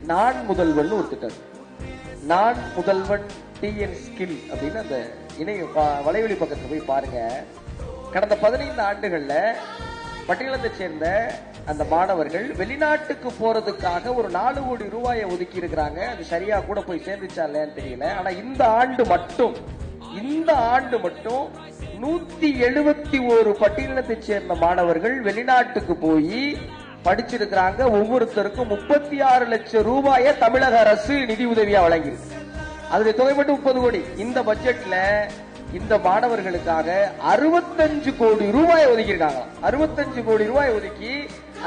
நான் முதல்வன் ஒரு திட்டம். நான் முதல்வன் டிஎன் ஸ்கில் அப்படின்னு அந்த இணைய வலைவழி பக்கத்துல போய் பாருங்க. கடந்த 15 ஆண்டுகள்ல பட்டியலத்தை சேர்ந்த அந்த மாணவர்கள் வெளிநாட்டுக்கு போறதுக்காக ஒரு 4 கோடி ரூபாயை ஒதுக்கி இருக்கிறாங்க. அது சரியா கூட போய் சேர்ந்துச்சா இல்லையான்னு தெரியல. ஆனா இந்த ஆண்டு மட்டும் 171 பட்டியலத்தை சேர்ந்த மாணவர்கள் வெளிநாட்டுக்கு போய் படிச்சிருக்கிறாங்க. ஒவ்வொருத்தருக்கும் 36 லட்சம் ரூபாயை தமிழக அரசு நிதி உதவியா வழங்கியிருக்கு. அதுல தொகை மட்டும் 30 கோடி. இந்த பட்ஜெட்ல இந்த மாணவர்களுக்காக 65 கோடி ரூபாய் ஒதுக்கியிருக்காங்க. 65 கோடி ரூபாய் ஒதுக்கி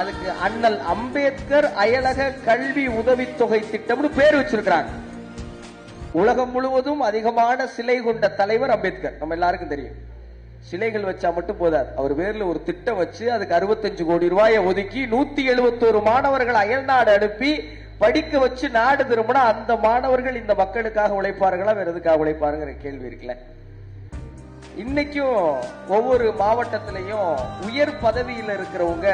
அதுக்கு அண்ணல் அம்பேத்கர் அயலக கல்வி உதவித்தொகை திட்டம்னு பேர் வச்சிருக்கிறாங்க. உலகம் முழுவதும் அதிகமான சிலை கொண்ட தலைவர் அம்பேத்கர், நம்ம எல்லாருக்கும் தெரியும். சிலைகள் வச்சா மட்டும் போதாது, அவர் பேர்ல ஒரு திட்டம் வச்சு அதுக்கு 65 கோடி ரூபாயை ஒதுக்கி 171 மாணவர்கள் அயல்நாடு அனுப்பி படிக்க வச்சு நாடு திரும்பினா அந்த மாணவர்கள் இந்த மக்களுக்காக உழைப்பார்களா, வேற எதுக்காக உழைப்பாருங்கிற கேள்வி இருக்குல்ல. இன்னைக்கும் ஒவ்வொரு மாவட்டத்திலையும் உயர் பதவியில் இருக்கிறவங்க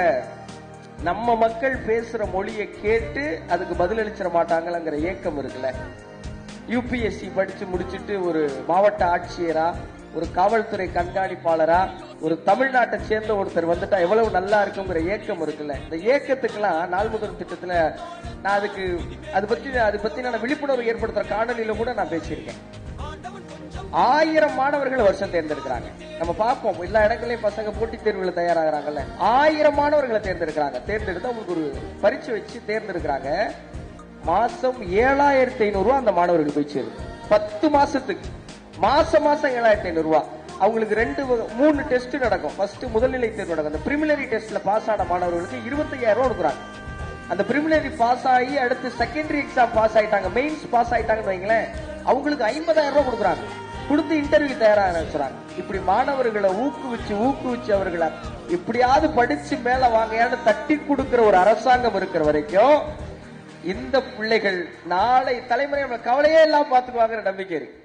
நம்ம மக்கள் பேசுற மொழியை கேட்டு அதுக்கு பதிலளிச்சிட மாட்டாங்கங்கிற ஏக்கம் இருக்குல்ல. யூபிஎஸ்சி படிச்சு முடிச்சுட்டு ஒரு மாவட்ட ஆட்சியரா, ஒரு காவல்துறை கண்காணிப்பாளரா, ஒரு தமிழ்நாட்டை சேர்ந்த ஒருத்தர் வந்துட்டா எவ்வளவு நல்லா இருக்குங்கிற ஏக்கம் இருக்குல்ல. இந்த ஏக்கத்துக்கெல்லாம் நாள் முதல் திட்டத்துல நான் அது பத்தி நான் விழிப்புணர்வு ஏற்படுத்துற காணொலியில கூட நான் பேசியிருக்கேன். 1000 மாணவர்கள் வருஷம் தேர்ந்தெடுக்கிறாங்க. நம்ம பார்ப்போம் எல்லா இடங்களையும் பசங்க போட்டித் தேர்வுல தயாராகிறாங்கல்ல. 1000 மாணவர்களை தேர்ந்தெடுக்கிறாங்க. தேர்ந்தெடுத்து அவங்களுக்கு ஒரு பரீட்சை வச்சு தேர்ந்தெடுக்கிறாங்க. மாசம் 7500 ரூபாய் அந்த மாணவர்களுக்கு போய் சேருது. 10 மாசத்துக்கு மாசம் 7500 ரூபாய். அவங்களுக்கு 3 டெஸ்ட் நடக்கும். ஃபர்ஸ்ட் முதல்நிலை தேர்வு நடக்கும். அந்த பிரிமினரி டெஸ்ட்ல பாஸ் ஆன மாணவர்களுக்கு 25000 ரூபாய் கொடுக்குறாங்க. அந்த பிரிமினரி பாஸ் ஆகி அடுத்து செகண்டரி எக்ஸாம் பாஸ் ஆயிட்டாங்க, மெயின்ஸ் பாஸ் ஆயிட்டாங்கன்னு வைங்களேன், அவங்களுக்கு 50000 ரூபாய் கொடுக்குறாங்க. கொடுத்து இன்டர்வியூ தயாராக சொல்றாங்க. இப்படி மாணவர்களை ஊக்குவிச்சு அவர்களை இப்படியாவது படிச்சு மேல வாங்கையான்னு தட்டி கொடுக்கிற ஒரு அரசாங்கம் இருக்கிற வரைக்கும் இந்த பிள்ளைகள் நாளை தலைமுறை கவலையே எல்லாம் பார்த்துக்குவாங்கிற நம்பிக்கை இருக்கு.